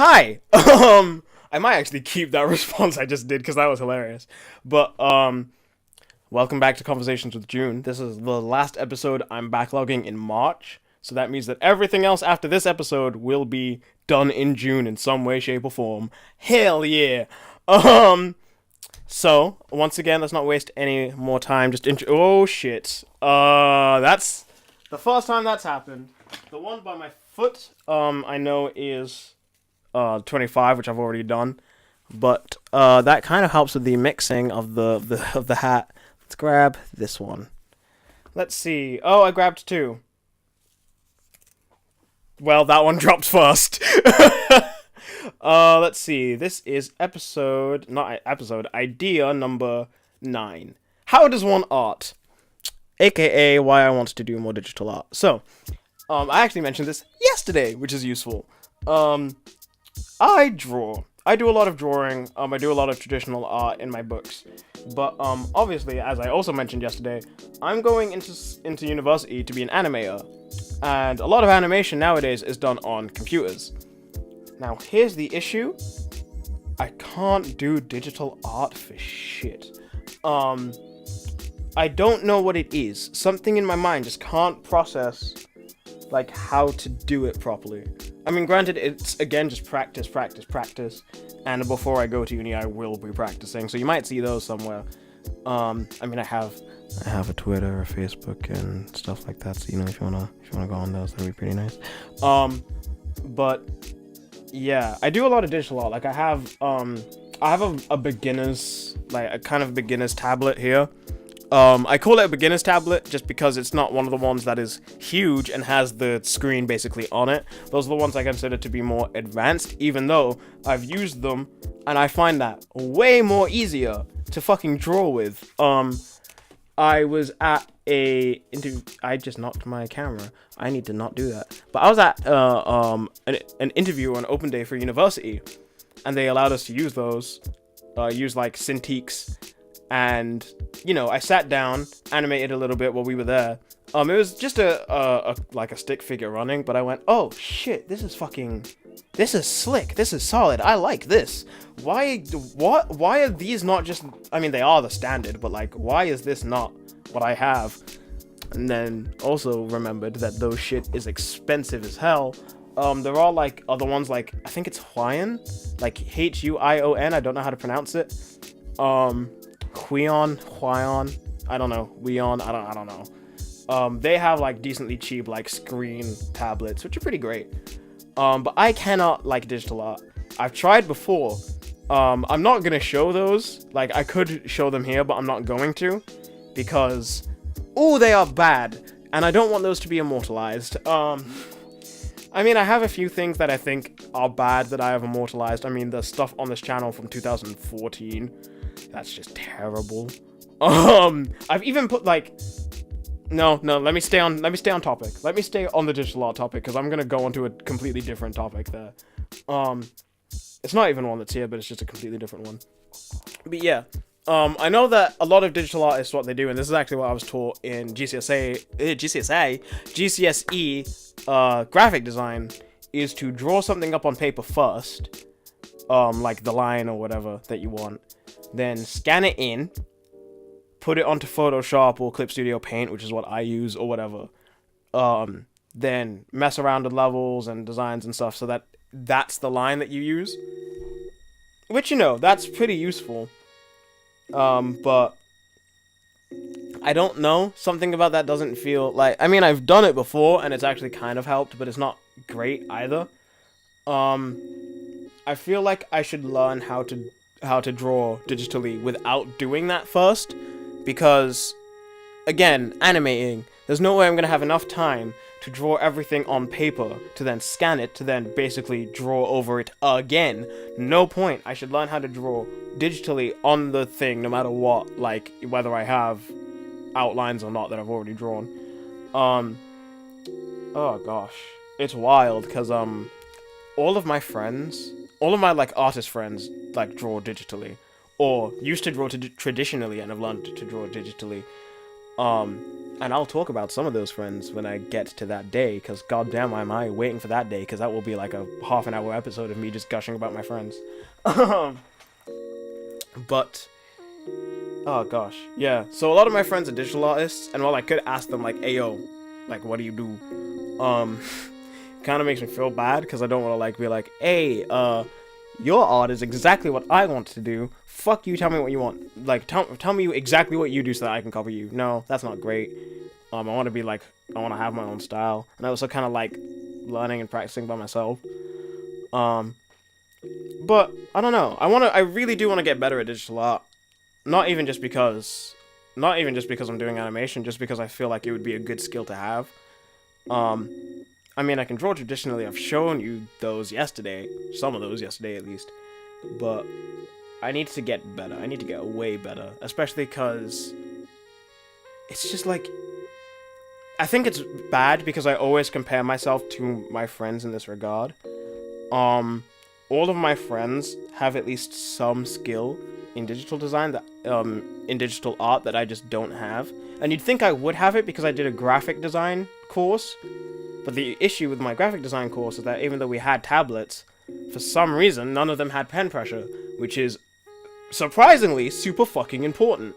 Hi. I might actually keep that response I just did because that was hilarious. But welcome back to Conversations with June. This is the last episode I'm backlogging in March, so that means that everything else after this episode will be done in June in some way, shape, or form. Hell yeah. So once again, let's not waste any more time. Oh shit. That's the first time that's happened. The one by my foot, I know is 25, which I've already done, but that kind of helps with the mixing of the hat. Let's grab this one. Let's see. Oh, I grabbed two. Well, that one dropped first. Let's see. This is idea number 9. How does one art? AKA why I want to do more digital art. So, I actually mentioned this yesterday, which is useful. I draw. I do a lot of drawing. I do a lot of traditional art in my books. But obviously, as I also mentioned yesterday, I'm going into university to be an animator. And a lot of animation nowadays is done on computers. Now, here's the issue. I can't do digital art for shit. I don't know what it is. Something in my mind just can't process, like, how to do it properly. I mean, granted, it's, again, just practice. And before I go to uni, I will be practicing. So you might see those somewhere. I mean, I have a Twitter, a Facebook, and stuff like that. So, if you wanna go on those, that'd be pretty nice. But yeah, I do a lot of digital art. Like, I have a beginner's, like, a kind of beginner's tablet here. I call it a beginner's tablet just because it's not one of the ones that is huge and has the screen basically on it. Those are the ones I consider to be more advanced, even though I've used them and I find that way more easier to fucking draw with. I was at I just knocked my camera. I need to not do that. But I was at an interview on open day for university, and they allowed us to use those, use like Cintiqs. And, I sat down, animated a little bit while we were there. It was just a stick figure running, but I went, oh shit, this is slick, this is solid, I like this. Why are these not just, I mean, they are the standard, but like, why is this not what I have? And then also remembered that those shit is expensive as hell. There are like other ones, like, I think it's Huion, like Huion, I don't know how to pronounce it. Huion, I don't know, I don't know. They have like decently cheap like screen tablets, which are pretty great. But I cannot like digital art. I've tried before. I'm not gonna show those. Like, I could show them here, but I'm not going to, because, they are bad, and I don't want those to be immortalized. I mean, I have a few things that I think are bad that I have immortalized. I mean, the stuff on this channel from 2014. That's just terrible. I've even put like, no, let me stay on topic. Let me stay on the digital art topic, because I'm gonna go onto a completely different topic there. It's not even one that's here, but it's just a completely different one. But yeah, I know that a lot of digital artists, what they do, and this is actually what I was taught in GCSE, graphic design, is to draw something up on paper first, like the line or whatever that you want. Then scan it in, put it onto Photoshop or Clip Studio Paint, which is what I use, or whatever. Then mess around with levels and designs and stuff, so that's the line that you use. Which, that's pretty useful. But I don't know. Something about that doesn't feel like... I mean, I've done it before, and it's actually kind of helped, but it's not great either. I feel like I should learn how to draw digitally without doing that first, because, again, animating, there's no way I'm going to have enough time to draw everything on paper, to then scan it, to then basically draw over it again. No point. I should learn how to draw digitally on the thing, no matter what, like, whether I have outlines or not that I've already drawn. Oh gosh, it's wild, because, all of my, like, artist friends, like, draw digitally, or used to draw traditionally and have learned to draw digitally. And I'll talk about some of those friends when I get to that day, because goddamn am I waiting for that day, because that will be like a half an hour episode of me just gushing about my friends. But, oh gosh, yeah. So a lot of my friends are digital artists, and while I could ask them like, hey yo, like what do you do? Kind of makes me feel bad, because I don't want to like be like, hey, your art is exactly what I want to do. Fuck you, tell me what you want. Like, tell me exactly what you do so that I can copy you. No, that's not great. I want to be like, I want to have my own style. And I also kind of like learning and practicing by myself. But, I don't know. I really do want to get better at digital art. Not even just because I'm doing animation, just because I feel like it would be a good skill to have. I mean, I can draw traditionally. I've shown you those yesterday. Some of those yesterday, at least. But I need to get better. I need to get way better. Especially because it's just like... I think it's bad because I always compare myself to my friends in this regard. All of my friends have at least some skill in digital design, that in digital art, that I just don't have. And you'd think I would have it because I did a graphic design course. But the issue with my graphic design course is that even though we had tablets, for some reason, none of them had pen pressure, which is surprisingly super fucking important.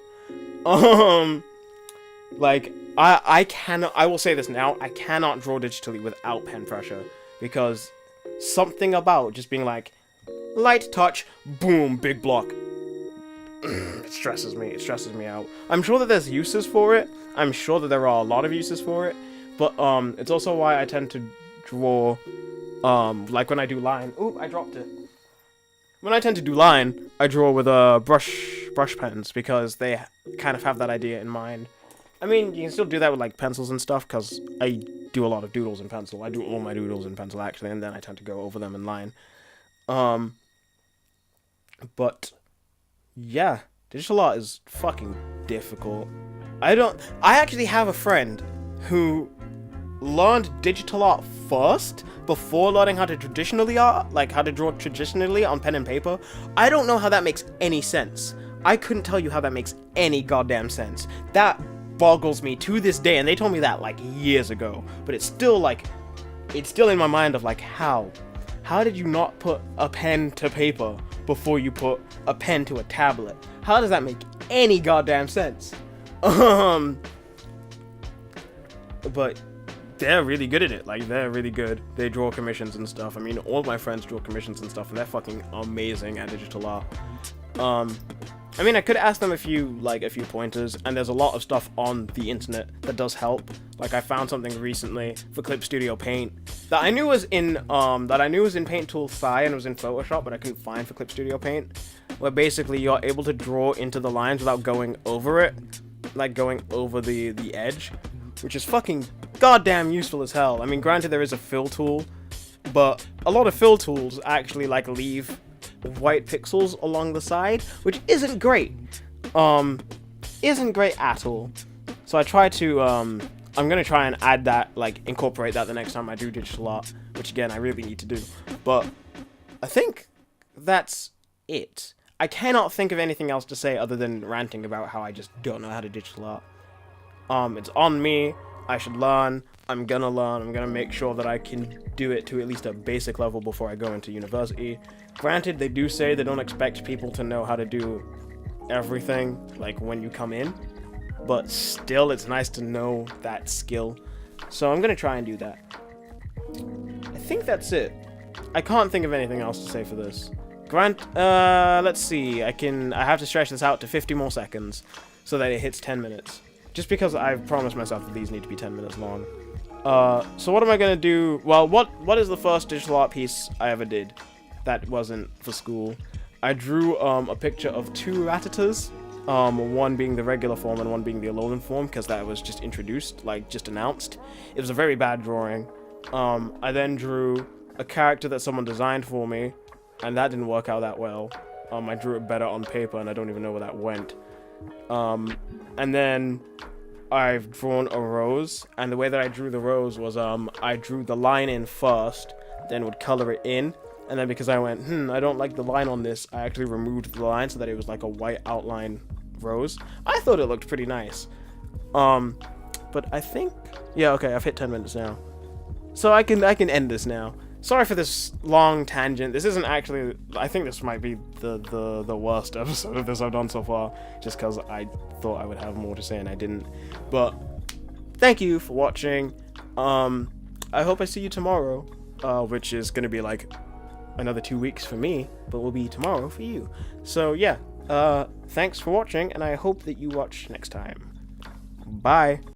Like, I will say this now, I cannot draw digitally without pen pressure, because something about just being like, light touch, boom, big block. It stresses me out. I'm sure that there's uses for it, I'm sure that there are a lot of uses for it, but it's also why I tend to draw, like when I do line, ooh, I dropped it. When I tend to do line, I draw with brush pens, because they kind of have that idea in mind. I mean, you can still do that with like pencils and stuff, because I do a lot of doodles in pencil. I do all my doodles in pencil actually, and then I tend to go over them in line. But yeah, digital art is fucking difficult. I actually have a friend who learned digital art first before learning how to how to draw traditionally on pen and paper. I don't know how that makes any sense. I couldn't tell you how that makes any goddamn sense. That boggles me to this day, and they told me that like years ago, but it's still in my mind of like, how did you not put a pen to paper before you put a pen to a tablet? How does that make any goddamn sense? But they're really good at it. Like, they're really good. They draw commissions and stuff. I mean, all my friends draw commissions and stuff, and they're fucking amazing at digital art. I mean, I could ask them a few pointers, and there's a lot of stuff on the internet that does help. Like, I found something recently for Clip Studio Paint that I knew was in Paint Tool Phi and was in Photoshop, but I couldn't find for Clip Studio Paint, where basically you're able to draw into the lines without going over it, like going over the edge, which is fucking goddamn useful as hell. I mean, granted, there is a fill tool, but a lot of fill tools actually like leave white pixels along the side, which isn't great. Isn't great at all. So I try to, I'm gonna try and add that, like, incorporate that the next time I do digital art, which again, I really need to do. But I think that's it. I cannot think of anything else to say other than ranting about how I just don't know how to digital art. It's on me. I should learn. I'm gonna learn. I'm gonna make sure that I can do it to at least a basic level before I go into university. Granted, they do say they don't expect people to know how to do everything, like, when you come in. But still, it's nice to know that skill. So I'm gonna try and do that. I think that's it. I can't think of anything else to say for this. Let's see. I have to stretch this out to 50 more seconds so that it hits 10 minutes. Just because I've promised myself that these need to be 10 minutes long. So what am I gonna do? Well, what is the first digital art piece I ever did that wasn't for school? I drew a picture of two Ratatas, one being the regular form and one being the Alolan form, because that was just introduced, like, just announced. It was a very bad drawing. I then drew a character that someone designed for me, and that didn't work out that well. I drew it better on paper, and I don't even know where that went. And then I've drawn a rose, and the way that I drew the rose was, I drew the line in first, then would color it in, and then because I went, I don't like the line on this, I actually removed the line so that it was like a white outline rose. I thought it looked pretty nice. But but I think, yeah, okay, I've hit 10 minutes now. So I can end this now. Sorry for this long tangent. This isn't actually, I think this might be the worst episode of this I've done so far, just because I thought I would have more to say and I didn't. But thank you for watching. I hope I see you tomorrow, which is gonna be like another 2 weeks for me, but will be tomorrow for you. So yeah, thanks for watching, and I hope that you watch next time. Bye.